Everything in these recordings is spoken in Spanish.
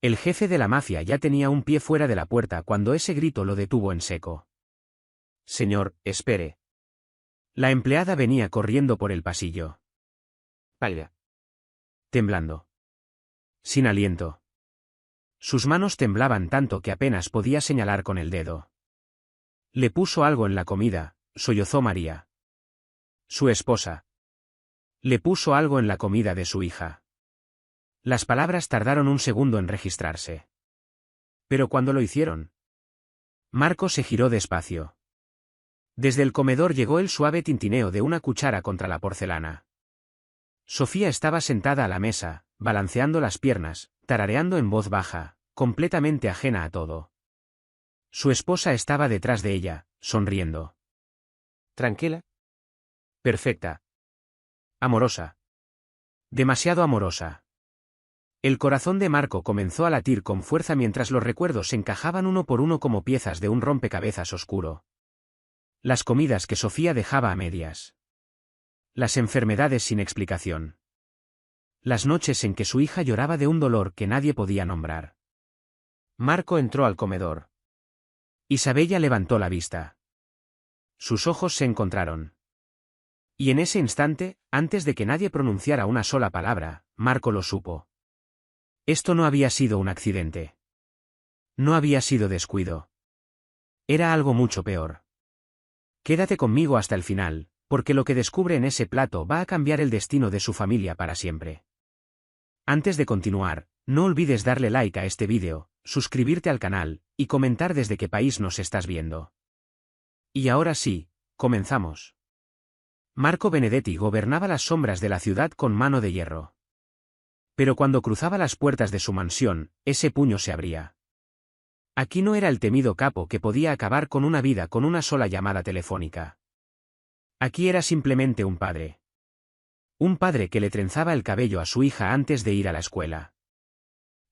El jefe de la mafia ya tenía un pie fuera de la puerta cuando ese grito lo detuvo en seco. Señor, espere. La empleada venía corriendo por el pasillo. Pálida. Temblando. Sin aliento. Sus manos temblaban tanto que apenas podía señalar con el dedo. Le puso algo en la comida, sollozó María. Su esposa. Le puso algo en la comida de su hija. Las palabras tardaron un segundo en registrarse. Pero cuando lo hicieron, Marco se giró despacio. Desde el comedor llegó el suave tintineo de una cuchara contra la porcelana. Sofía estaba sentada a la mesa, balanceando las piernas, tarareando en voz baja, completamente ajena a todo. Su esposa estaba detrás de ella, sonriendo. ¿Tranquila? Perfecta. Amorosa. Demasiado amorosa. El corazón de Marco comenzó a latir con fuerza mientras los recuerdos se encajaban uno por uno como piezas de un rompecabezas oscuro. Las comidas que Sofía dejaba a medias. Las enfermedades sin explicación. Las noches en que su hija lloraba de un dolor que nadie podía nombrar. Marco entró al comedor. Isabella levantó la vista. Sus ojos se encontraron. Y en ese instante, antes de que nadie pronunciara una sola palabra, Marco lo supo. Esto no había sido un accidente. No había sido descuido. Era algo mucho peor. Quédate conmigo hasta el final, porque lo que descubre en ese plato va a cambiar el destino de su familia para siempre. Antes de continuar, no olvides darle like a este vídeo, suscribirte al canal, y comentar desde qué país nos estás viendo. Y ahora sí, comenzamos. Marco Benedetti gobernaba las sombras de la ciudad con mano de hierro. Pero cuando cruzaba las puertas de su mansión, ese puño se abría. Aquí no era el temido capo que podía acabar con una vida con una sola llamada telefónica. Aquí era simplemente un padre. Un padre que le trenzaba el cabello a su hija antes de ir a la escuela.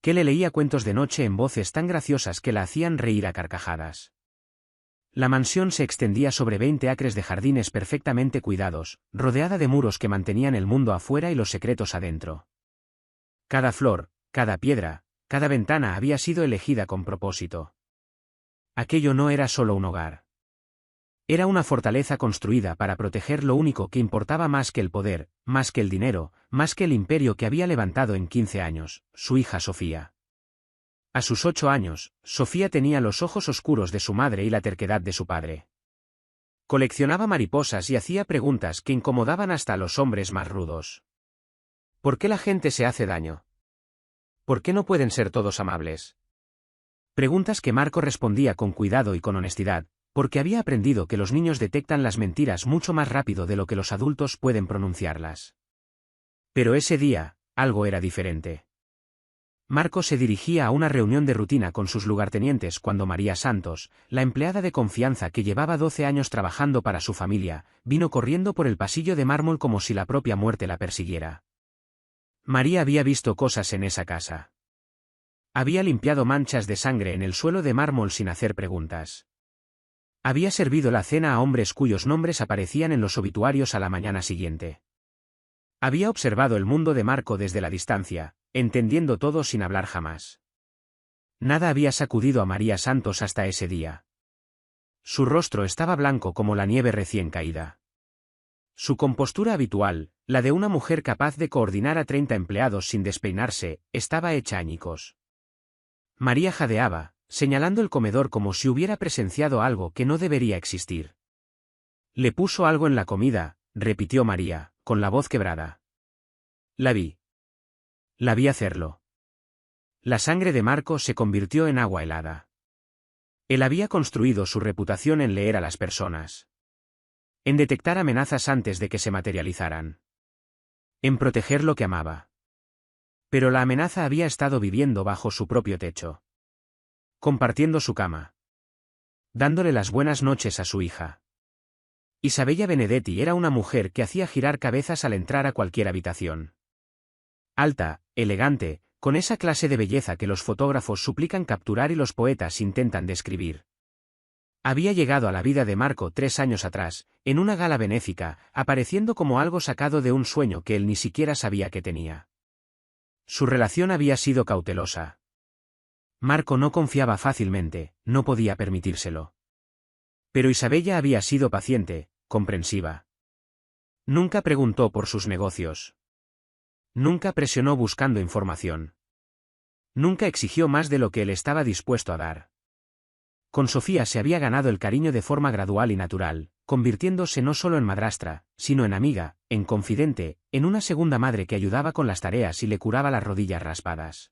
Que le leía cuentos de noche en voces tan graciosas que la hacían reír a carcajadas. La mansión se extendía sobre 20 acres de jardines perfectamente cuidados, rodeada de muros que mantenían el mundo afuera y los secretos adentro. Cada flor, cada piedra, cada ventana había sido elegida con propósito. Aquello no era solo un hogar. Era una fortaleza construida para proteger lo único que importaba más que el poder, más que el dinero, más que el imperio que había levantado en 15 años, su hija Sofía. A sus 8 años, Sofía tenía los ojos oscuros de su madre y la terquedad de su padre. Coleccionaba mariposas y hacía preguntas que incomodaban hasta a los hombres más rudos. ¿Por qué la gente se hace daño? ¿Por qué no pueden ser todos amables? Preguntas que Marco respondía con cuidado y con honestidad, porque había aprendido que los niños detectan las mentiras mucho más rápido de lo que los adultos pueden pronunciarlas. Pero ese día, algo era diferente. Marco se dirigía a una reunión de rutina con sus lugartenientes cuando María Santos, la empleada de confianza que llevaba 12 años trabajando para su familia, vino corriendo por el pasillo de mármol como si la propia muerte la persiguiera. María había visto cosas en esa casa. Había limpiado manchas de sangre en el suelo de mármol sin hacer preguntas. Había servido la cena a hombres cuyos nombres aparecían en los obituarios a la mañana siguiente. Había observado el mundo de Marco desde la distancia, entendiendo todo sin hablar jamás. Nada había sacudido a María Santos hasta ese día. Su rostro estaba blanco como la nieve recién caída. Su compostura habitual, la de una mujer capaz de coordinar a 30 empleados sin despeinarse, estaba hecha añicos. María jadeaba, señalando el comedor como si hubiera presenciado algo que no debería existir. Le puso algo en la comida, repitió María, con la voz quebrada. La vi. La vi hacerlo. La sangre de Marco se convirtió en agua helada. Él había construido su reputación en leer a las personas. En detectar amenazas antes de que se materializaran. En proteger lo que amaba. Pero la amenaza había estado viviendo bajo su propio techo. Compartiendo su cama. Dándole las buenas noches a su hija. Isabella Benedetti era una mujer que hacía girar cabezas al entrar a cualquier habitación. Alta, elegante, con esa clase de belleza que los fotógrafos suplican capturar y los poetas intentan describir. Había llegado a la vida de Marco 3 años atrás, en una gala benéfica, apareciendo como algo sacado de un sueño que él ni siquiera sabía que tenía. Su relación había sido cautelosa. Marco no confiaba fácilmente, no podía permitírselo. Pero Isabella había sido paciente, comprensiva. Nunca preguntó por sus negocios. Nunca presionó buscando información. Nunca exigió más de lo que él estaba dispuesto a dar. Con Sofía se había ganado el cariño de forma gradual y natural, convirtiéndose no solo en madrastra, sino en amiga, en confidente, en una segunda madre que ayudaba con las tareas y le curaba las rodillas raspadas.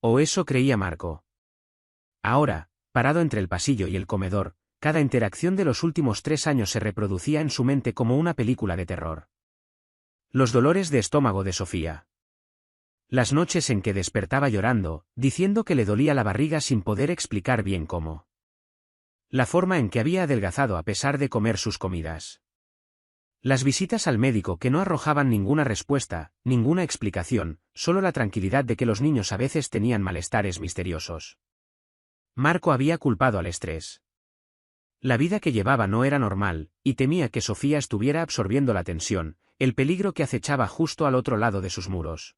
O eso creía Marco. Ahora, parado entre el pasillo y el comedor, cada interacción de los últimos 3 años se reproducía en su mente como una película de terror. Los dolores de estómago de Sofía. Las noches en que despertaba llorando, diciendo que le dolía la barriga sin poder explicar bien cómo. La forma en que había adelgazado a pesar de comer sus comidas. Las visitas al médico que no arrojaban ninguna respuesta, ninguna explicación, solo la tranquilidad de que los niños a veces tenían malestares misteriosos. Marco había culpado al estrés. La vida que llevaba no era normal, y temía que Sofía estuviera absorbiendo la tensión, el peligro que acechaba justo al otro lado de sus muros.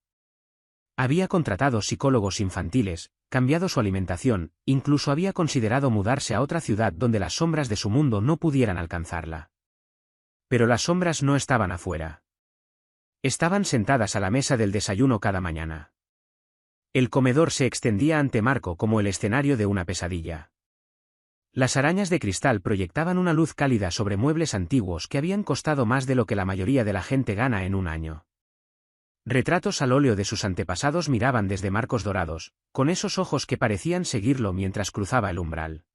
Había contratado psicólogos infantiles, cambiado su alimentación, incluso había considerado mudarse a otra ciudad donde las sombras de su mundo no pudieran alcanzarla. Pero las sombras no estaban afuera. Estaban sentadas a la mesa del desayuno cada mañana. El comedor se extendía ante Marco como el escenario de una pesadilla. Las arañas de cristal proyectaban una luz cálida sobre muebles antiguos que habían costado más de lo que la mayoría de la gente gana en un año. Retratos al óleo de sus antepasados miraban desde marcos dorados, con esos ojos que parecían seguirlo mientras cruzaba el umbral.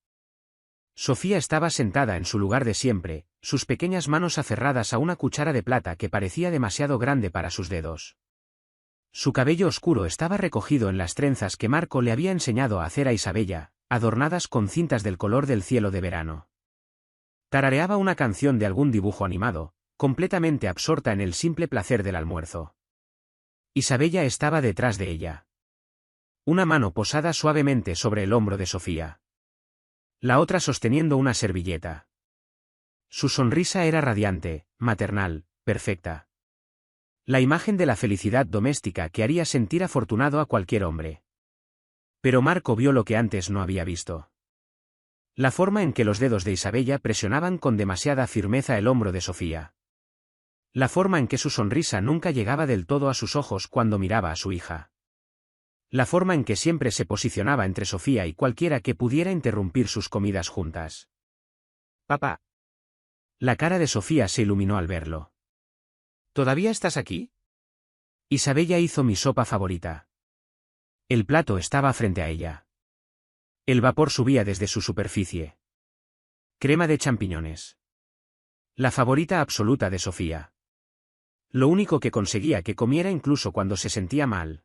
Sofía estaba sentada en su lugar de siempre, sus pequeñas manos aferradas a una cuchara de plata que parecía demasiado grande para sus dedos. Su cabello oscuro estaba recogido en las trenzas que Marco le había enseñado a hacer a Isabella, adornadas con cintas del color del cielo de verano. Tarareaba una canción de algún dibujo animado, completamente absorta en el simple placer del almuerzo. Isabella estaba detrás de ella. Una mano posada suavemente sobre el hombro de Sofía. La otra sosteniendo una servilleta. Su sonrisa era radiante, maternal, perfecta. La imagen de la felicidad doméstica que haría sentir afortunado a cualquier hombre. Pero Marco vio lo que antes no había visto. La forma en que los dedos de Isabella presionaban con demasiada firmeza el hombro de Sofía. La forma en que su sonrisa nunca llegaba del todo a sus ojos cuando miraba a su hija. La forma en que siempre se posicionaba entre Sofía y cualquiera que pudiera interrumpir sus comidas juntas. «Papá». La cara de Sofía se iluminó al verlo. «¿Todavía estás aquí?» Isabella hizo mi sopa favorita. El plato estaba frente a ella. El vapor subía desde su superficie. Crema de champiñones. La favorita absoluta de Sofía. Lo único que conseguía que comiera incluso cuando se sentía mal.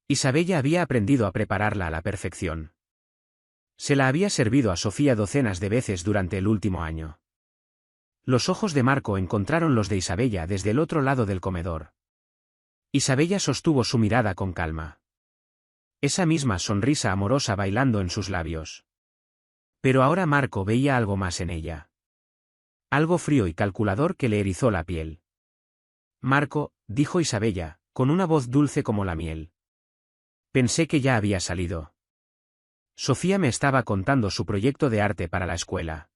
Isabella había aprendido a prepararla a la perfección. Se la había servido a Sofía docenas de veces durante el último año. Los ojos de Marco encontraron los de Isabella desde el otro lado del comedor. Isabella sostuvo su mirada con calma. Esa misma sonrisa amorosa bailando en sus labios. Pero ahora Marco veía algo más en ella. Algo frío y calculador que le erizó la piel. «Marco», dijo Isabella, con una voz dulce como la miel. «Pensé que ya había salido». Sofía me estaba contando su proyecto de arte para la escuela.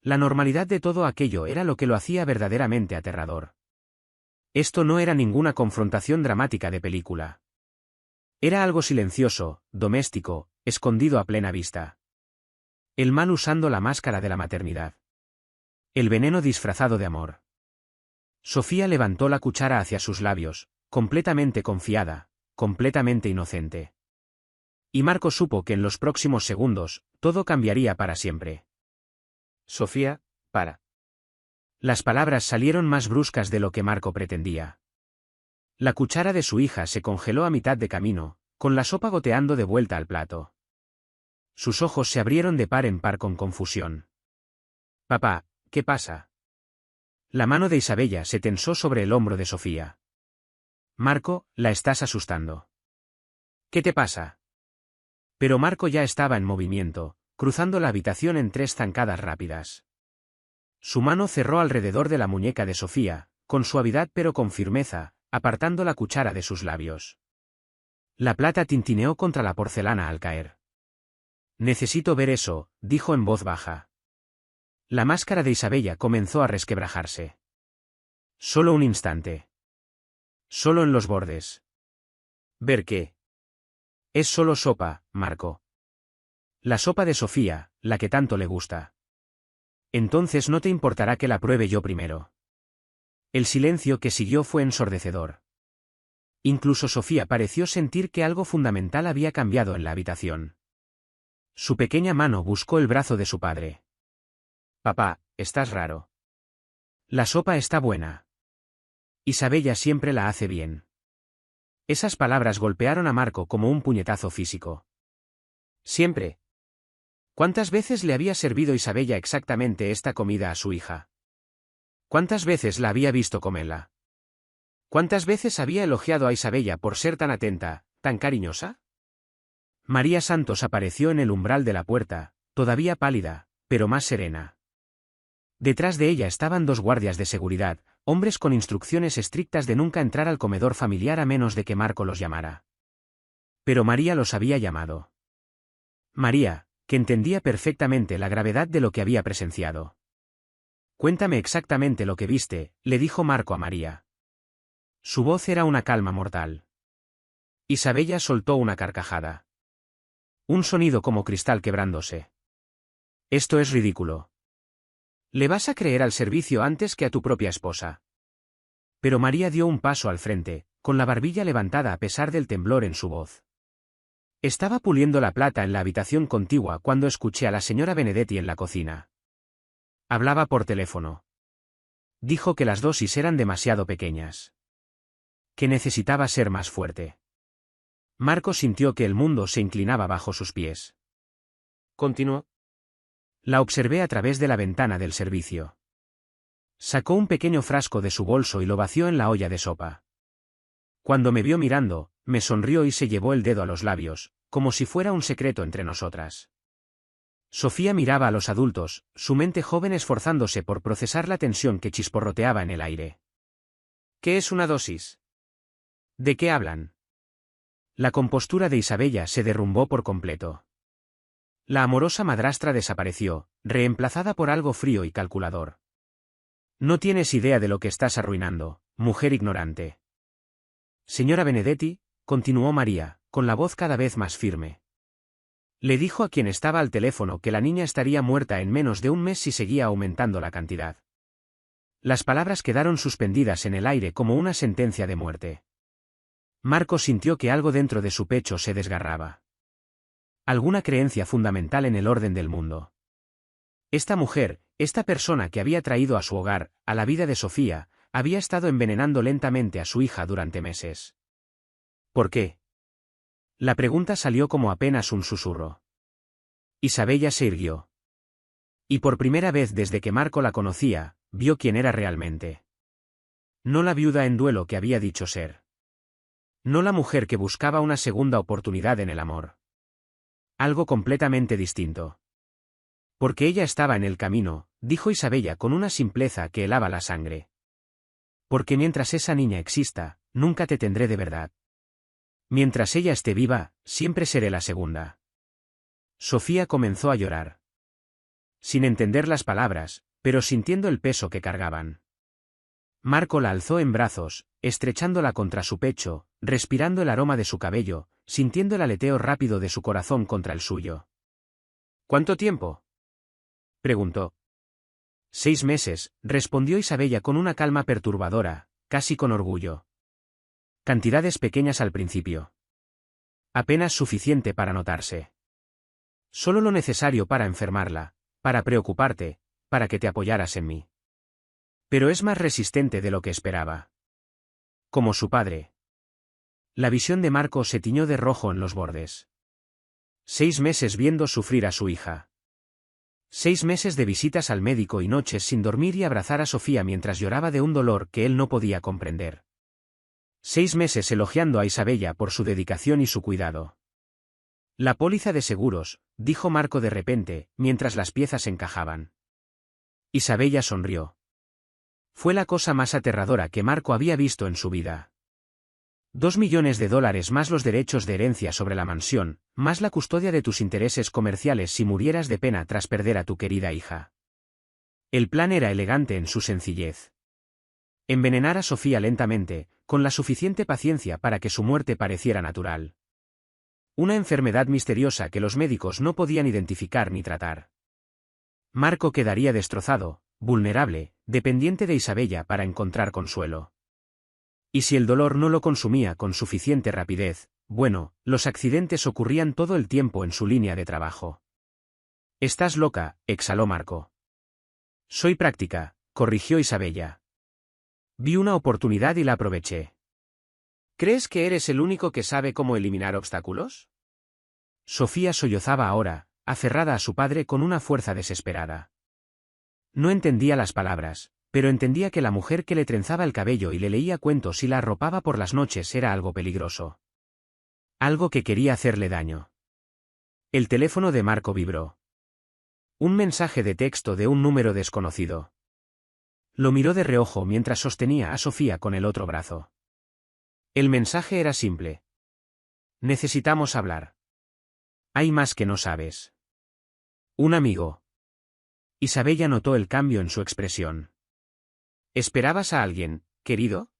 La normalidad de todo aquello era lo que lo hacía verdaderamente aterrador. Esto no era ninguna confrontación dramática de película. Era algo silencioso, doméstico, escondido a plena vista. El mal usando la máscara de la maternidad. El veneno disfrazado de amor. Sofía levantó la cuchara hacia sus labios, completamente confiada, completamente inocente. Y Marco supo que en los próximos segundos, todo cambiaría para siempre. «Sofía, para». Las palabras salieron más bruscas de lo que Marco pretendía. La cuchara de su hija se congeló a mitad de camino, con la sopa goteando de vuelta al plato. Sus ojos se abrieron de par en par con confusión. «Papá, ¿qué pasa?» La mano de Isabella se tensó sobre el hombro de Sofía. «Marco, la estás asustando». «¿Qué te pasa?» Pero Marco ya estaba en movimiento, cruzando la habitación en 3 zancadas rápidas. Su mano cerró alrededor de la muñeca de Sofía, con suavidad pero con firmeza, apartando la cuchara de sus labios. La plata tintineó contra la porcelana al caer. Necesito ver eso, dijo en voz baja. La máscara de Isabella comenzó a resquebrajarse. Solo un instante. Solo en los bordes. ¿Ver qué? Es solo sopa, Marco. La sopa de Sofía, la que tanto le gusta. Entonces no te importará que la pruebe yo primero. El silencio que siguió fue ensordecedor. Incluso Sofía pareció sentir que algo fundamental había cambiado en la habitación. Su pequeña mano buscó el brazo de su padre. Papá, estás raro. La sopa está buena. Isabella siempre la hace bien. Esas palabras golpearon a Marco como un puñetazo físico. Siempre. ¿Cuántas veces le había servido Isabella exactamente esta comida a su hija? ¿Cuántas veces la había visto comerla? ¿Cuántas veces había elogiado a Isabella por ser tan atenta, tan cariñosa? María Santos apareció en el umbral de la puerta, todavía pálida, pero más serena. Detrás de ella estaban dos guardias de seguridad, hombres con instrucciones estrictas de nunca entrar al comedor familiar a menos de que Marco los llamara. Pero María los había llamado. María, que entendía perfectamente la gravedad de lo que había presenciado. Cuéntame exactamente lo que viste, le dijo Marco a María. Su voz era una calma mortal. Isabella soltó una carcajada. Un sonido como cristal quebrándose. Esto es ridículo. ¿Le vas a creer al servicio antes que a tu propia esposa? Pero María dio un paso al frente, con la barbilla levantada a pesar del temblor en su voz. Estaba puliendo la plata en la habitación contigua cuando escuché a la señora Benedetti en la cocina. Hablaba por teléfono. Dijo que las dosis eran demasiado pequeñas. Que necesitaba ser más fuerte. Marco sintió que el mundo se inclinaba bajo sus pies. Continuó. La observé a través de la ventana del servicio. Sacó un pequeño frasco de su bolso y lo vació en la olla de sopa. Cuando me vio mirando, me sonrió y se llevó el dedo a los labios, como si fuera un secreto entre nosotras. Sofía miraba a los adultos, su mente joven esforzándose por procesar la tensión que chisporroteaba en el aire. ¿Qué es una dosis? ¿De qué hablan? La compostura de Isabella se derrumbó por completo. La amorosa madrastra desapareció, reemplazada por algo frío y calculador. No tienes idea de lo que estás arruinando, mujer ignorante. Señora Benedetti, continuó María, con la voz cada vez más firme. Le dijo a quien estaba al teléfono que la niña estaría muerta en menos de un mes si seguía aumentando la cantidad. Las palabras quedaron suspendidas en el aire como una sentencia de muerte. Marco sintió que algo dentro de su pecho se desgarraba. Alguna creencia fundamental en el orden del mundo. Esta mujer, esta persona que había traído a su hogar, a la vida de Sofía, había estado envenenando lentamente a su hija durante meses. ¿Por qué? La pregunta salió como apenas un susurro. Isabella se irguió. Y por primera vez desde que Marco la conocía, vio quién era realmente. No la viuda en duelo que había dicho ser. No la mujer que buscaba una segunda oportunidad en el amor. Algo completamente distinto. Porque ella estaba en el camino, dijo Isabella con una simpleza que helaba la sangre. Porque mientras esa niña exista, nunca te tendré de verdad. Mientras ella esté viva, siempre seré la segunda. Sofía comenzó a llorar. Sin entender las palabras, pero sintiendo el peso que cargaban. Marco la alzó en brazos, estrechándola contra su pecho, respirando el aroma de su cabello, sintiendo el aleteo rápido de su corazón contra el suyo. ¿Cuánto tiempo? Preguntó. 6 meses, respondió Isabella con una calma perturbadora, casi con orgullo. Cantidades pequeñas al principio. Apenas suficiente para notarse. Solo lo necesario para enfermarla, para preocuparte, para que te apoyaras en mí. Pero es más resistente de lo que esperaba. Como su padre. La visión de Marco se tiñó de rojo en los bordes. 6 meses viendo sufrir a su hija. 6 meses de visitas al médico y noches sin dormir y abrazar a Sofía mientras lloraba de un dolor que él no podía comprender. 6 meses elogiando a Isabella por su dedicación y su cuidado. La póliza de seguros, dijo Marco de repente, mientras las piezas encajaban. Isabella sonrió. Fue la cosa más aterradora que Marco había visto en su vida. $2 millones más los derechos de herencia sobre la mansión, más la custodia de tus intereses comerciales si murieras de pena tras perder a tu querida hija. El plan era elegante en su sencillez. Envenenar a Sofía lentamente, con la suficiente paciencia para que su muerte pareciera natural. Una enfermedad misteriosa que los médicos no podían identificar ni tratar. Marco quedaría destrozado, vulnerable, dependiente de Isabella para encontrar consuelo. Y si el dolor no lo consumía con suficiente rapidez, bueno, los accidentes ocurrían todo el tiempo en su línea de trabajo. «Estás loca», exhaló Marco. «Soy práctica», corrigió Isabella. «Vi una oportunidad y la aproveché». «¿Crees que eres el único que sabe cómo eliminar obstáculos?». Sofía sollozaba ahora, aferrada a su padre con una fuerza desesperada. No entendía las palabras, pero entendía que la mujer que le trenzaba el cabello y le leía cuentos y la arropaba por las noches era algo peligroso. Algo que quería hacerle daño. El teléfono de Marco vibró. Un mensaje de texto de un número desconocido. Lo miró de reojo mientras sostenía a Sofía con el otro brazo. El mensaje era simple. «Necesitamos hablar. Hay más que no sabes». «Un amigo». Isabella notó el cambio en su expresión. «¿Esperabas a alguien, querido?».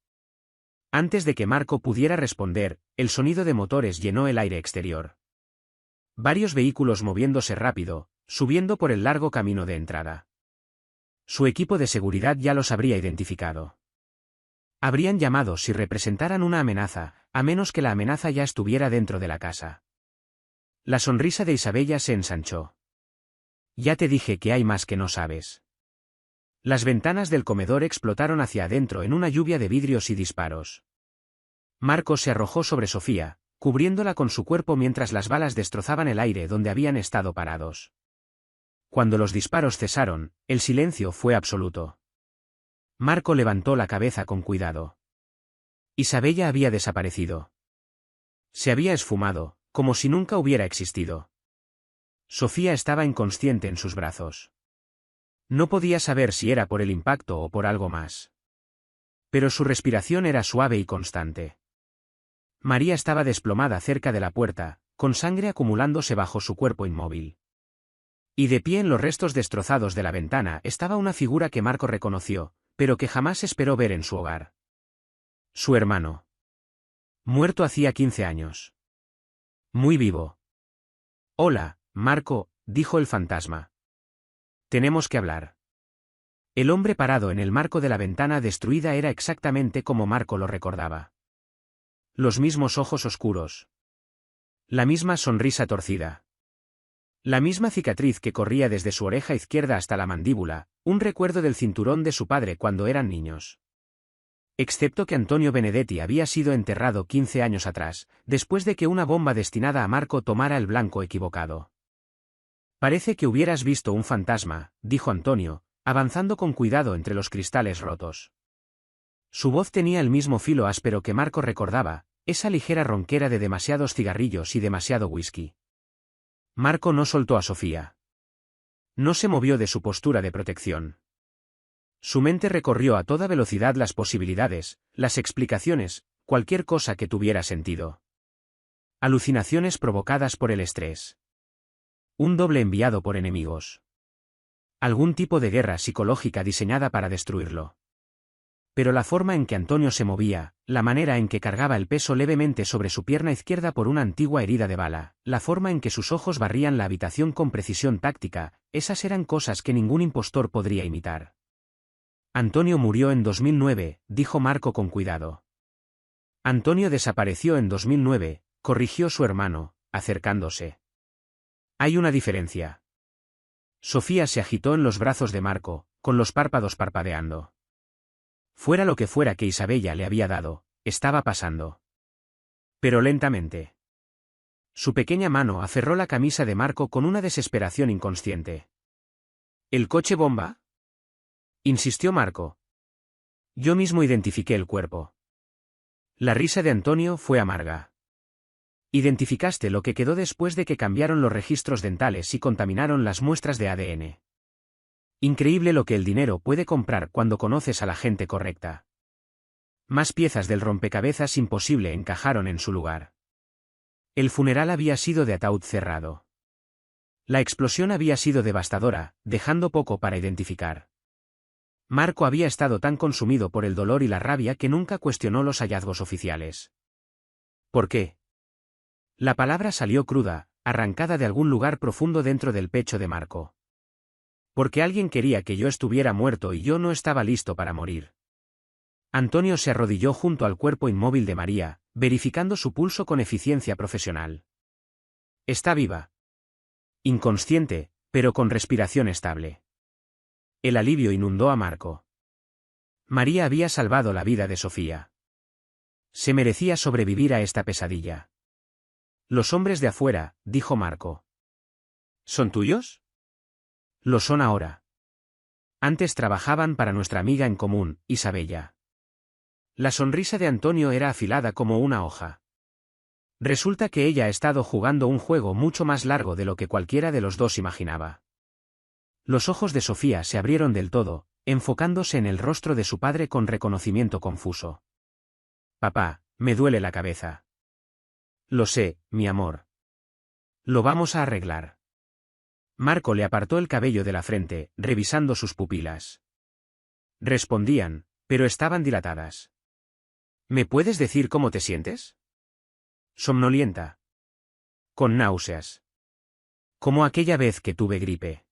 Antes de que Marco pudiera responder, el sonido de motores llenó el aire exterior. Varios vehículos moviéndose rápido, subiendo por el largo camino de entrada. Su equipo de seguridad ya los habría identificado. Habrían llamado si representaran una amenaza, a menos que la amenaza ya estuviera dentro de la casa. La sonrisa de Isabella se ensanchó. «Ya te dije que hay más que no sabes». Las ventanas del comedor explotaron hacia adentro en una lluvia de vidrios y disparos. Marco se arrojó sobre Sofía, cubriéndola con su cuerpo mientras las balas destrozaban el aire donde habían estado parados. Cuando los disparos cesaron, el silencio fue absoluto. Marco levantó la cabeza con cuidado. Isabella había desaparecido. Se había esfumado, como si nunca hubiera existido. Sofía estaba inconsciente en sus brazos. No podía saber si era por el impacto o por algo más. Pero su respiración era suave y constante. María estaba desplomada cerca de la puerta, con sangre acumulándose bajo su cuerpo inmóvil. Y de pie en los restos destrozados de la ventana estaba una figura que Marco reconoció, pero que jamás esperó ver en su hogar. Su hermano. Muerto hacía 15 años. Muy vivo. «Hola, Marco», dijo el fantasma. «Tenemos que hablar». El hombre parado en el marco de la ventana destruida era exactamente como Marco lo recordaba. Los mismos ojos oscuros. La misma sonrisa torcida. La misma cicatriz que corría desde su oreja izquierda hasta la mandíbula, un recuerdo del cinturón de su padre cuando eran niños. Excepto que Antonio Benedetti había sido enterrado 15 años atrás, después de que una bomba destinada a Marco tomara el blanco equivocado. «Parece que hubieras visto un fantasma», dijo Antonio, avanzando con cuidado entre los cristales rotos. Su voz tenía el mismo filo áspero que Marco recordaba, esa ligera ronquera de demasiados cigarrillos y demasiado whisky. Marco no soltó a Sofía. No se movió de su postura de protección. Su mente recorrió a toda velocidad las posibilidades, las explicaciones, cualquier cosa que tuviera sentido. Alucinaciones provocadas por el estrés. Un doble enviado por enemigos. Algún tipo de guerra psicológica diseñada para destruirlo. Pero la forma en que Antonio se movía, la manera en que cargaba el peso levemente sobre su pierna izquierda por una antigua herida de bala, la forma en que sus ojos barrían la habitación con precisión táctica, esas eran cosas que ningún impostor podría imitar. «Antonio murió en 2009», dijo Marco con cuidado. «Antonio desapareció en 2009», corrigió su hermano, acercándose. «Hay una diferencia». Sofía se agitó en los brazos de Marco, con los párpados parpadeando. Fuera lo que fuera que Isabella le había dado, estaba pasando. Pero lentamente. Su pequeña mano aferró la camisa de Marco con una desesperación inconsciente. «¿El coche bomba?», insistió Marco. «Yo mismo identifiqué el cuerpo». La risa de Antonio fue amarga. «Identificaste lo que quedó después de que cambiaron los registros dentales y contaminaron las muestras de ADN. Increíble lo que el dinero puede comprar cuando conoces a la gente correcta». Más piezas del rompecabezas imposible encajaron en su lugar. El funeral había sido de ataúd cerrado. La explosión había sido devastadora, dejando poco para identificar. Marco había estado tan consumido por el dolor y la rabia que nunca cuestionó los hallazgos oficiales. ¿Por qué? La palabra salió cruda, arrancada de algún lugar profundo dentro del pecho de Marco. Porque alguien quería que yo estuviera muerto y yo no estaba listo para morir. Antonio se arrodilló junto al cuerpo inmóvil de María, verificando su pulso con eficiencia profesional. Está viva. Inconsciente, pero con respiración estable. El alivio inundó a Marco. María había salvado la vida de Sofía. Se merecía sobrevivir a esta pesadilla. Los hombres de afuera, dijo Marco. ¿Son tuyos? Lo son ahora. Antes trabajaban para nuestra amiga en común, Isabella. La sonrisa de Antonio era afilada como una hoja. Resulta que ella ha estado jugando un juego mucho más largo de lo que cualquiera de los dos imaginaba. Los ojos de Sofía se abrieron del todo, enfocándose en el rostro de su padre con reconocimiento confuso. Papá, me duele la cabeza. Lo sé, mi amor. Lo vamos a arreglar. Marco le apartó el cabello de la frente, revisando sus pupilas. Respondían, pero estaban dilatadas. ¿Me puedes decir cómo te sientes? Somnolienta. Con náuseas. Como aquella vez que tuve gripe.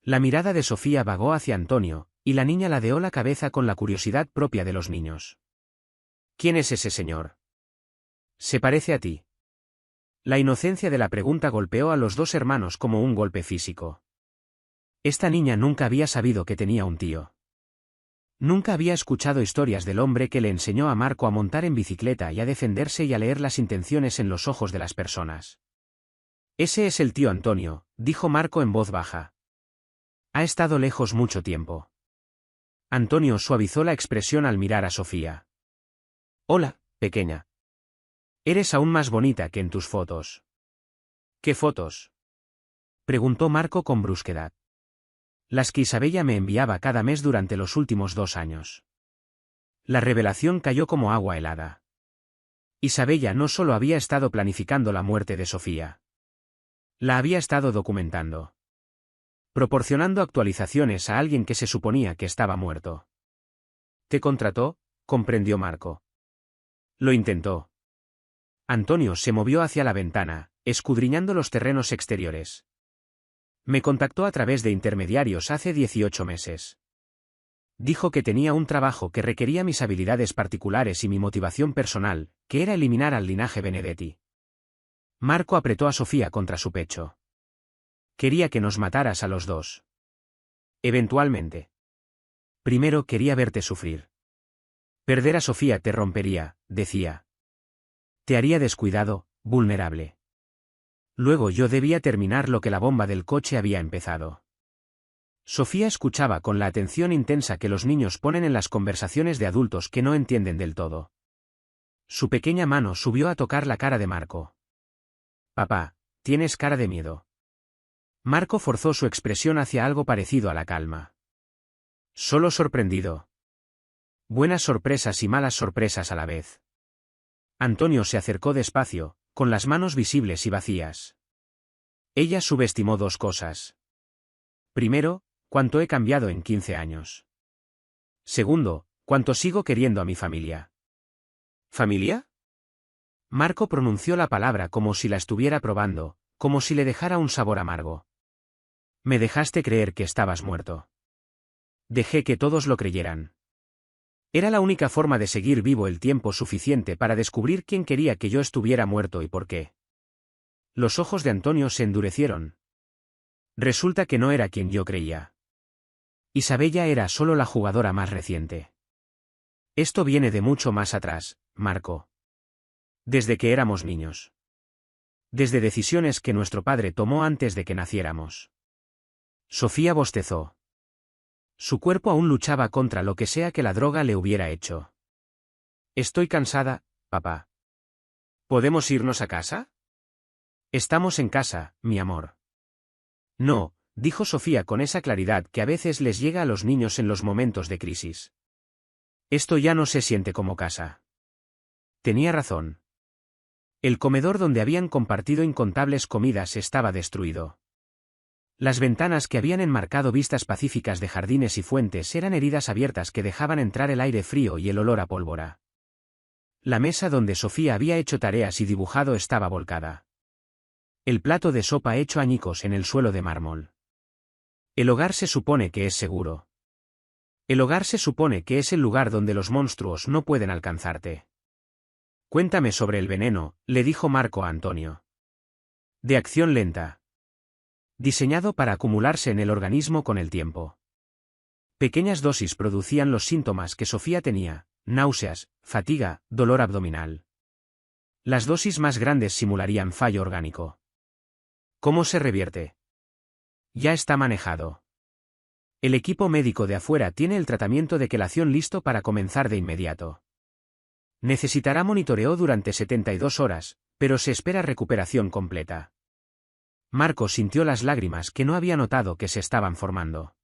La mirada de Sofía vagó hacia Antonio, y la niña ladeó la cabeza con la curiosidad propia de los niños. ¿Quién es ese señor? Se parece a ti. La inocencia de la pregunta golpeó a los dos hermanos como un golpe físico. Esta niña nunca había sabido que tenía un tío. Nunca había escuchado historias del hombre que le enseñó a Marco a montar en bicicleta y a defenderse y a leer las intenciones en los ojos de las personas. Ese es el tío Antonio, dijo Marco en voz baja. Ha estado lejos mucho tiempo. Antonio suavizó la expresión al mirar a Sofía. Hola, pequeña. Eres aún más bonita que en tus fotos. ¿Qué fotos? Preguntó Marco con brusquedad. Las que Isabella me enviaba cada mes durante los últimos 2 años. La revelación cayó como agua helada. Isabella no solo había estado planificando la muerte de Sofía. La había estado documentando. Proporcionando actualizaciones a alguien que se suponía que estaba muerto. ¿Te contrató? Comprendió Marco. Lo intentó. Antonio se movió hacia la ventana, escudriñando los terrenos exteriores. Me contactó a través de intermediarios hace 18 meses. Dijo que tenía un trabajo que requería mis habilidades particulares y mi motivación personal, que era eliminar al linaje Benedetti. Marco apretó a Sofía contra su pecho. Quería que nos mataras a los dos. Eventualmente. Primero quería verte sufrir. Perder a Sofía te rompería, decía. Te haría descuidado, vulnerable. Luego yo debía terminar lo que la bomba del coche había empezado. Sofía escuchaba con la atención intensa que los niños ponen en las conversaciones de adultos que no entienden del todo. Su pequeña mano subió a tocar la cara de Marco. Papá, tienes cara de miedo. Marco forzó su expresión hacia algo parecido a la calma. Solo sorprendido. Buenas sorpresas y malas sorpresas a la vez. Antonio se acercó despacio, con las manos visibles y vacías. Ella subestimó 2 cosas. Primero, cuánto he cambiado en 15 años. Segundo, cuánto sigo queriendo a mi familia. ¿Familia? Marco pronunció la palabra como si la estuviera probando, como si le dejara un sabor amargo. Me dejaste creer que estabas muerto. Dejé que todos lo creyeran. Era la única forma de seguir vivo el tiempo suficiente para descubrir quién quería que yo estuviera muerto y por qué. Los ojos de Antonio se endurecieron. Resulta que no era quien yo creía. Isabella era solo la jugadora más reciente. Esto viene de mucho más atrás, Marco. Desde que éramos niños. Desde decisiones que nuestro padre tomó antes de que naciéramos. Sofía bostezó. Su cuerpo aún luchaba contra lo que sea que la droga le hubiera hecho. Estoy cansada, papá. ¿Podemos irnos a casa? Estamos en casa, mi amor. No, dijo Sofía con esa claridad que a veces les llega a los niños en los momentos de crisis. Esto ya no se siente como casa. Tenía razón. El comedor donde habían compartido incontables comidas estaba destruido. Las ventanas que habían enmarcado vistas pacíficas de jardines y fuentes eran heridas abiertas que dejaban entrar el aire frío y el olor a pólvora. La mesa donde Sofía había hecho tareas y dibujado estaba volcada. El plato de sopa hecho añicos en el suelo de mármol. El hogar se supone que es seguro. El hogar se supone que es el lugar donde los monstruos no pueden alcanzarte. Cuéntame sobre el veneno, le dijo Marco a Antonio. De acción lenta. Diseñado para acumularse en el organismo con el tiempo. Pequeñas dosis producían los síntomas que Sofía tenía: náuseas, fatiga, dolor abdominal. Las dosis más grandes simularían fallo orgánico. ¿Cómo se revierte? Ya está manejado. El equipo médico de afuera tiene el tratamiento de quelación listo para comenzar de inmediato. Necesitará monitoreo durante 72 horas, pero se espera recuperación completa. Marco sintió las lágrimas que no había notado que se estaban formando.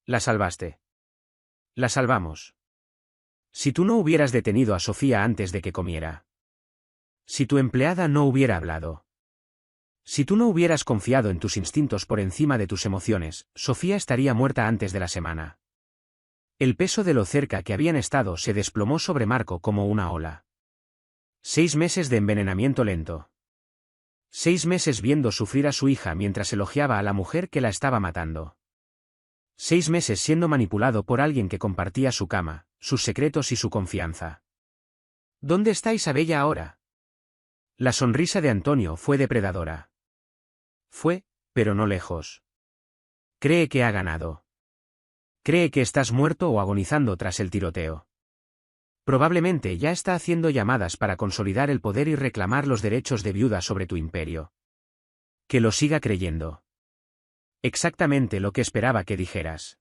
La salvaste. La salvamos. Si tú no hubieras detenido a Sofía antes de que comiera. Si tu empleada no hubiera hablado. Si tú no hubieras confiado en tus instintos por encima de tus emociones, Sofía estaría muerta antes de la semana. El peso de lo cerca que habían estado se desplomó sobre Marco como una ola. 6 meses de envenenamiento lento. 6 meses viendo sufrir a su hija mientras elogiaba a la mujer que la estaba matando. 6 meses siendo manipulado por alguien que compartía su cama, sus secretos y su confianza. ¿Dónde está Isabella ahora? La sonrisa de Antonio fue depredadora. Fue, pero no lejos. Cree que ha ganado. Cree que estás muerto o agonizando tras el tiroteo. Probablemente ya está haciendo llamadas para consolidar el poder y reclamar los derechos de viuda sobre tu imperio. Que lo siga creyendo. Exactamente lo que esperaba que dijeras.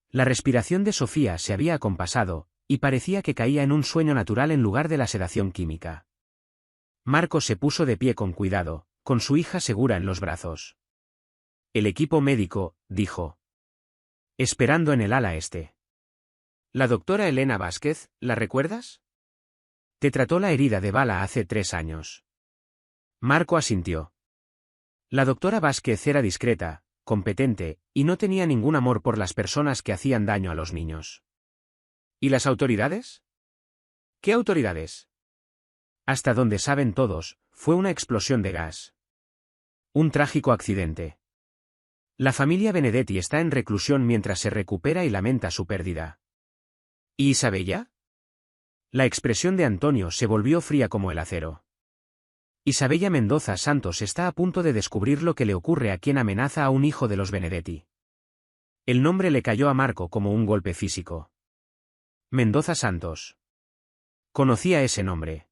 La respiración de Sofía se había acompasado, y parecía que caía en un sueño natural en lugar de la sedación química. Marco se puso de pie con cuidado, con su hija segura en los brazos. El equipo médico, dijo. Esperando en el ala este. La doctora Elena Vázquez, ¿la recuerdas? Te trató la herida de bala hace 3 años. Marco asintió. La doctora Vázquez era discreta, competente, y no tenía ningún amor por las personas que hacían daño a los niños. ¿Y las autoridades? ¿Qué autoridades? Hasta donde saben todos, fue una explosión de gas. Un trágico accidente. La familia Benedetti está en reclusión mientras se recupera y lamenta su pérdida. ¿Y Isabella? La expresión de Antonio se volvió fría como el acero. Isabella Mendoza Santos está a punto de descubrir lo que le ocurre a quien amenaza a un hijo de los Benedetti. El nombre le cayó a Marco como un golpe físico. Mendoza Santos. Conocía ese nombre.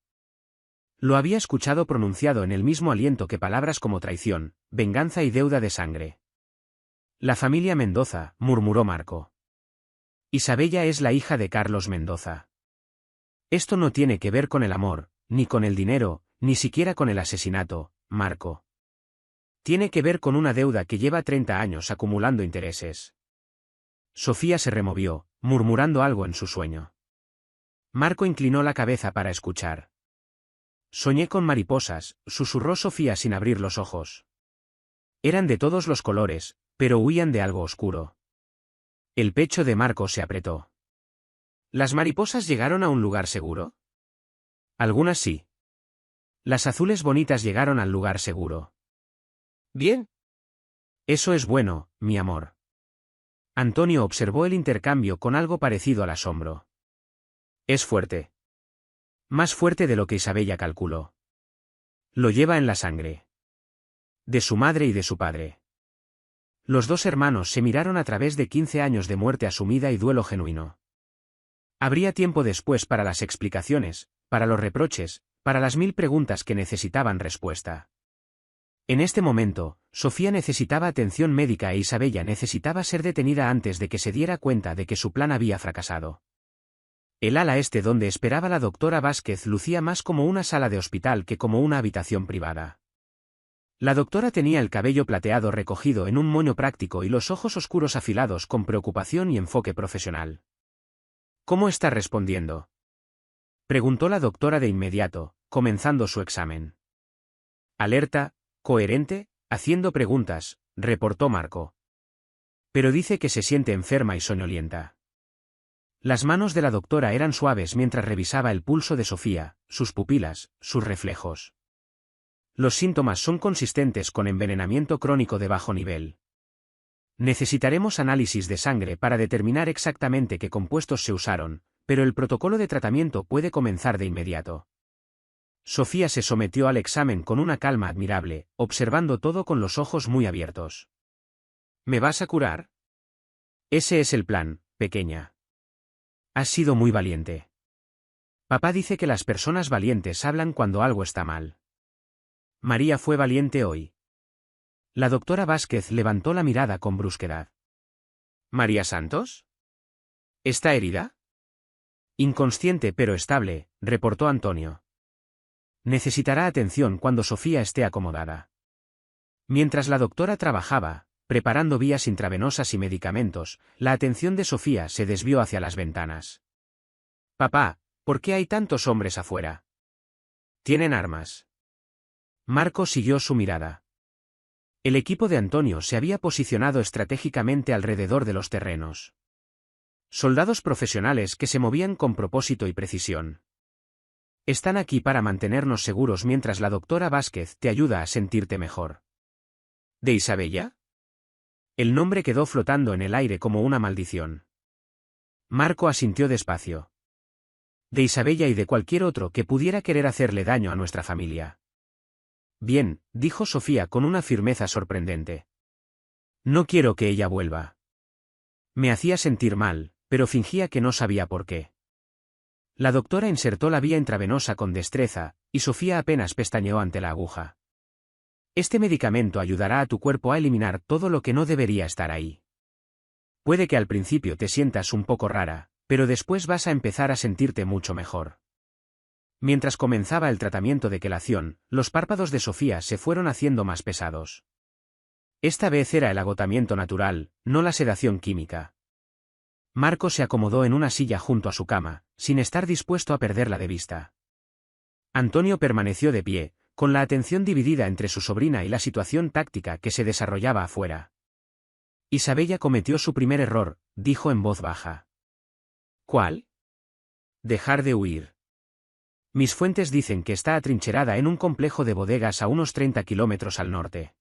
Lo había escuchado pronunciado en el mismo aliento que palabras como traición, venganza y deuda de sangre. La familia Mendoza, murmuró Marco. Isabella es la hija de Carlos Mendoza. Esto no tiene que ver con el amor, ni con el dinero, ni siquiera con el asesinato, Marco. Tiene que ver con una deuda que lleva 30 años acumulando intereses. Sofía se removió, murmurando algo en su sueño. Marco inclinó la cabeza para escuchar. Soñé con mariposas, susurró Sofía sin abrir los ojos. Eran de todos los colores, pero huían de algo oscuro. El pecho de Marco se apretó. ¿Las mariposas llegaron a un lugar seguro? Algunas sí. Las azules bonitas llegaron al lugar seguro. Bien. Eso es bueno, mi amor. Antonio observó el intercambio con algo parecido al asombro. Es fuerte. Más fuerte de lo que Isabella calculó. Lo lleva en la sangre. De su madre y de su padre. Los dos hermanos se miraron a través de 15 años de muerte asumida y duelo genuino. Habría tiempo después para las explicaciones, para los reproches, para las 1000 preguntas que necesitaban respuesta. En este momento, Sofía necesitaba atención médica e Isabella necesitaba ser detenida antes de que se diera cuenta de que su plan había fracasado. El ala este donde esperaba la doctora Vázquez lucía más como una sala de hospital que como una habitación privada. La doctora tenía el cabello plateado recogido en un moño práctico y los ojos oscuros afilados con preocupación y enfoque profesional. ¿Cómo está respondiendo? Preguntó la doctora de inmediato, comenzando su examen. Alerta, coherente, haciendo preguntas, reportó Marco. Pero dice que se siente enferma y soñolienta. Las manos de la doctora eran suaves mientras revisaba el pulso de Sofía, sus pupilas, sus reflejos. Los síntomas son consistentes con envenenamiento crónico de bajo nivel. Necesitaremos análisis de sangre para determinar exactamente qué compuestos se usaron, pero el protocolo de tratamiento puede comenzar de inmediato. Sofía se sometió al examen con una calma admirable, observando todo con los ojos muy abiertos. ¿Me vas a curar? Ese es el plan, pequeña. Has sido muy valiente. Papá dice que las personas valientes hablan cuando algo está mal. María fue valiente hoy. La doctora Vázquez levantó la mirada con brusquedad. ¿María Santos? ¿Está herida? Inconsciente pero estable, reportó Antonio. Necesitará atención cuando Sofía esté acomodada. Mientras la doctora trabajaba, preparando vías intravenosas y medicamentos, la atención de Sofía se desvió hacia las ventanas. Papá, ¿por qué hay tantos hombres afuera? ¿Tienen armas? Marco siguió su mirada. El equipo de Antonio se había posicionado estratégicamente alrededor de los terrenos. Soldados profesionales que se movían con propósito y precisión. Están aquí para mantenernos seguros mientras la doctora Vázquez te ayuda a sentirte mejor. ¿De Isabella? El nombre quedó flotando en el aire como una maldición. Marco asintió despacio. De Isabella y de cualquier otro que pudiera querer hacerle daño a nuestra familia. Bien, dijo Sofía con una firmeza sorprendente. No quiero que ella vuelva. Me hacía sentir mal, pero fingía que no sabía por qué. La doctora insertó la vía intravenosa con destreza, y Sofía apenas pestañeó ante la aguja. Este medicamento ayudará a tu cuerpo a eliminar todo lo que no debería estar ahí. Puede que al principio te sientas un poco rara, pero después vas a empezar a sentirte mucho mejor. Mientras comenzaba el tratamiento de quelación, los párpados de Sofía se fueron haciendo más pesados. Esta vez era el agotamiento natural, no la sedación química. Marco se acomodó en una silla junto a su cama, sin estar dispuesto a perderla de vista. Antonio permaneció de pie, con la atención dividida entre su sobrina y la situación táctica que se desarrollaba afuera. Isabella cometió su primer error, dijo en voz baja. ¿Cuál? Dejar de huir. Mis fuentes dicen que está atrincherada en un complejo de bodegas a unos 30 kilómetros al norte.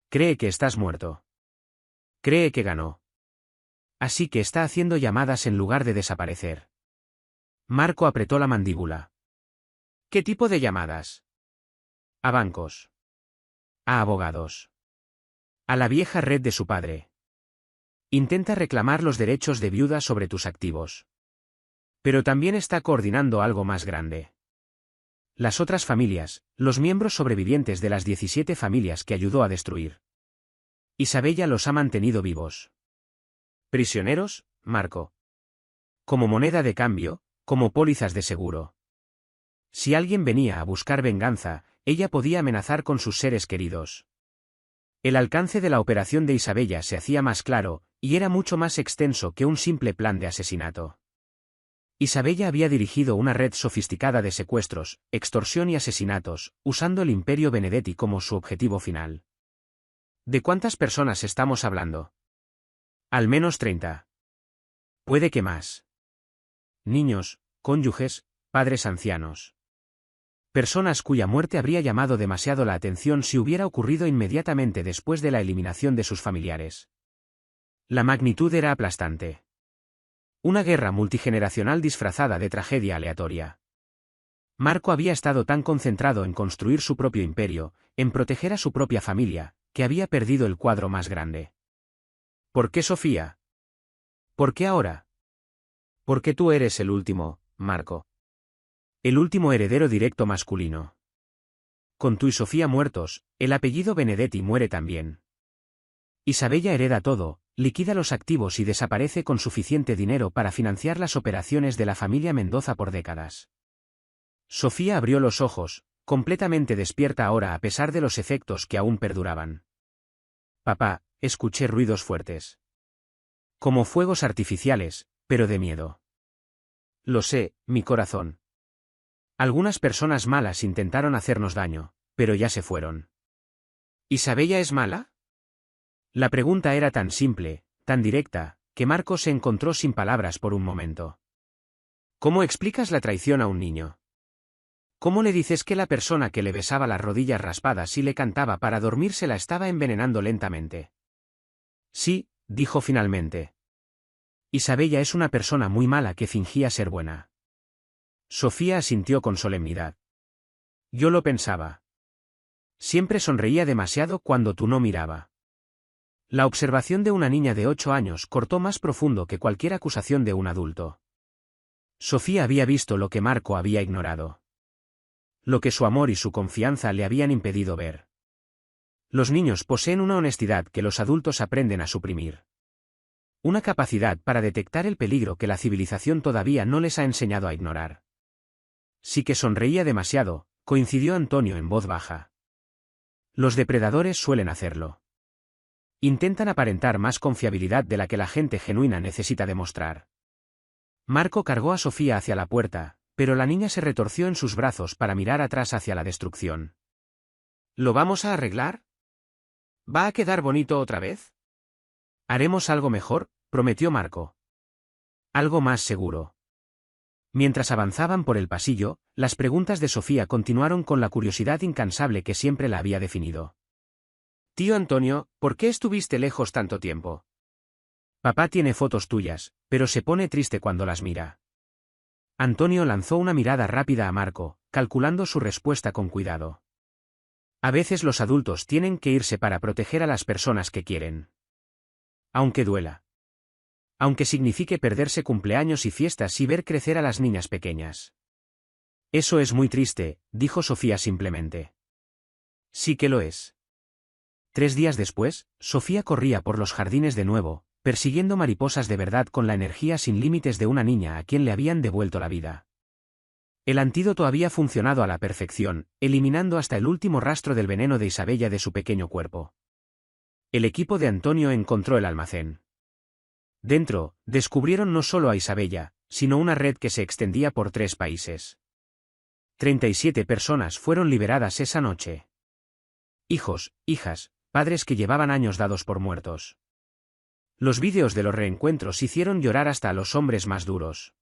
Cree que estás muerto. Cree que ganó. Así que está haciendo llamadas en lugar de desaparecer. Marco apretó la mandíbula. ¿Qué tipo de llamadas? A bancos. A abogados. A la vieja red de su padre. Intenta reclamar los derechos de viuda sobre tus activos. Pero también está coordinando algo más grande. Las otras familias, los miembros sobrevivientes de las 17 familias que ayudó a destruir. Isabella los ha mantenido vivos. Prisioneros, Marco. Como moneda de cambio, como pólizas de seguro. Si alguien venía a buscar venganza, ella podía amenazar con sus seres queridos. El alcance de la operación de Isabella se hacía más claro, y era mucho más extenso que un simple plan de asesinato. Isabella había dirigido una red sofisticada de secuestros, extorsión y asesinatos, usando el Imperio Benedetti como su objetivo final. ¿De cuántas personas estamos hablando? Al menos 30. Puede que más. Niños, cónyuges, padres ancianos. Personas cuya muerte habría llamado demasiado la atención si hubiera ocurrido inmediatamente después de la eliminación de sus familiares. La magnitud era aplastante. Una guerra multigeneracional disfrazada de tragedia aleatoria. Marco había estado tan concentrado en construir su propio imperio, en proteger a su propia familia, que había perdido el cuadro más grande. ¿Por qué Sofía? ¿Por qué ahora? Porque tú eres el último, Marco. El último heredero directo masculino. Con tú y Sofía muertos, el apellido Benedetti muere también. Isabella hereda todo, liquida los activos y desaparece con suficiente dinero para financiar las operaciones de la familia Mendoza por décadas. Sofía abrió los ojos, completamente despierta ahora a pesar de los efectos que aún perduraban. Papá, escuché ruidos fuertes. Como fuegos artificiales, pero de miedo. Lo sé, mi corazón. Algunas personas malas intentaron hacernos daño, pero ya se fueron. ¿Isabella es mala? La pregunta era tan simple, tan directa, que Marco se encontró sin palabras por un momento. ¿Cómo explicas la traición a un niño? ¿Cómo le dices que la persona que le besaba las rodillas raspadas y le cantaba para dormirse la estaba envenenando lentamente? Sí, dijo finalmente. Isabella es una persona muy mala que fingía ser buena. Sofía asintió con solemnidad. Yo lo pensaba. Siempre sonreía demasiado cuando tú no miraba. La observación de una niña de 8 años cortó más profundo que cualquier acusación de un adulto. Sofía había visto lo que Marco había ignorado. Lo que su amor y su confianza le habían impedido ver. Los niños poseen una honestidad que los adultos aprenden a suprimir. Una capacidad para detectar el peligro que la civilización todavía no les ha enseñado a ignorar. Sí que sonreía demasiado, coincidió Antonio en voz baja. Los depredadores suelen hacerlo. Intentan aparentar más confiabilidad de la que la gente genuina necesita demostrar. Marco cargó a Sofía hacia la puerta, pero la niña se retorció en sus brazos para mirar atrás hacia la destrucción. ¿Lo vamos a arreglar? ¿Va a quedar bonito otra vez? Haremos algo mejor, prometió Marco. Algo más seguro. Mientras avanzaban por el pasillo, las preguntas de Sofía continuaron con la curiosidad incansable que siempre la había definido. Tío Antonio, ¿por qué estuviste lejos tanto tiempo? Papá tiene fotos tuyas, pero se pone triste cuando las mira. Antonio lanzó una mirada rápida a Marco, calculando su respuesta con cuidado. A veces los adultos tienen que irse para proteger a las personas que quieren. Aunque duela. Aunque signifique perderse cumpleaños y fiestas y ver crecer a las niñas pequeñas. Eso es muy triste, dijo Sofía simplemente. Sí que lo es. 3 días después, Sofía corría por los jardines de nuevo, persiguiendo mariposas de verdad con la energía sin límites de una niña a quien le habían devuelto la vida. El antídoto había funcionado a la perfección, eliminando hasta el último rastro del veneno de Isabella de su pequeño cuerpo. El equipo de Antonio encontró el almacén. Dentro, descubrieron no solo a Isabella, sino una red que se extendía por 3 países. 37 personas fueron liberadas esa noche. Hijos, hijas, padres que llevaban años dados por muertos. Los vídeos de los reencuentros hicieron llorar hasta a los hombres más duros.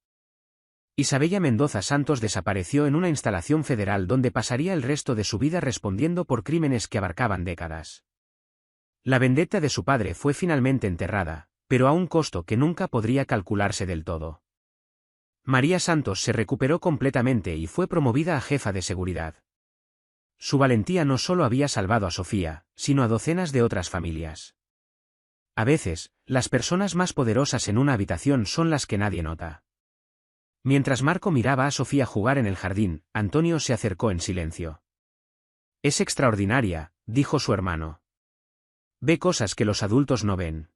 Isabella Mendoza Santos desapareció en una instalación federal donde pasaría el resto de su vida respondiendo por crímenes que abarcaban décadas. La vendetta de su padre fue finalmente enterrada, pero a un costo que nunca podría calcularse del todo. María Santos se recuperó completamente y fue promovida a jefa de seguridad. Su valentía no solo había salvado a Sofía, sino a docenas de otras familias. A veces, las personas más poderosas en una habitación son las que nadie nota. Mientras Marco miraba a Sofía jugar en el jardín, Antonio se acercó en silencio. Es extraordinaria, dijo su hermano. Ve cosas que los adultos no ven.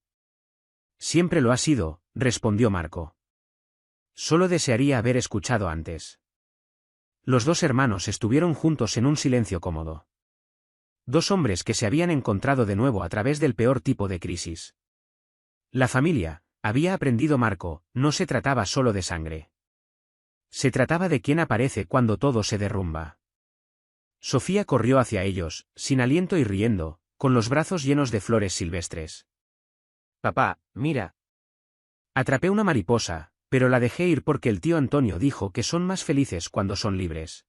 Siempre lo ha sido, respondió Marco. Solo desearía haber escuchado antes. Los 2 hermanos estuvieron juntos en un silencio cómodo. 2 hombres que se habían encontrado de nuevo a través del peor tipo de crisis. La familia, había aprendido Marco, no se trataba solo de sangre. Se trataba de quién aparece cuando todo se derrumba. Sofía corrió hacia ellos, sin aliento y riendo, con los brazos llenos de flores silvestres. Papá, mira. Atrapé una mariposa, pero la dejé ir porque el tío Antonio dijo que son más felices cuando son libres.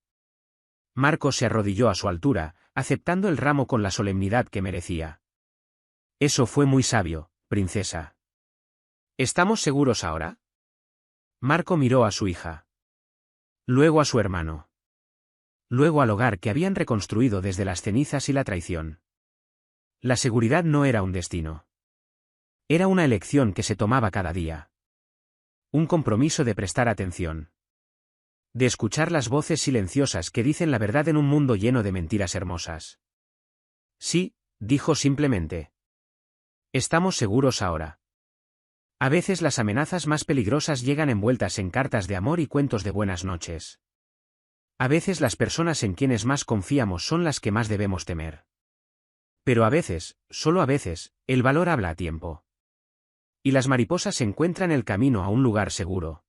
Marco se arrodilló a su altura, aceptando el ramo con la solemnidad que merecía. Eso fue muy sabio, princesa. ¿Estamos seguros ahora? Marco miró a su hija. Luego a su hermano. Luego al hogar que habían reconstruido desde las cenizas y la traición. La seguridad no era un destino. Era una elección que se tomaba cada día. Un compromiso de prestar atención. De escuchar las voces silenciosas que dicen la verdad en un mundo lleno de mentiras hermosas. Sí, dijo simplemente. Estamos seguros ahora. A veces las amenazas más peligrosas llegan envueltas en cartas de amor y cuentos de buenas noches. A veces las personas en quienes más confiamos son las que más debemos temer. Pero a veces, solo a veces, el valor habla a tiempo. Y las mariposas encuentran el camino a un lugar seguro.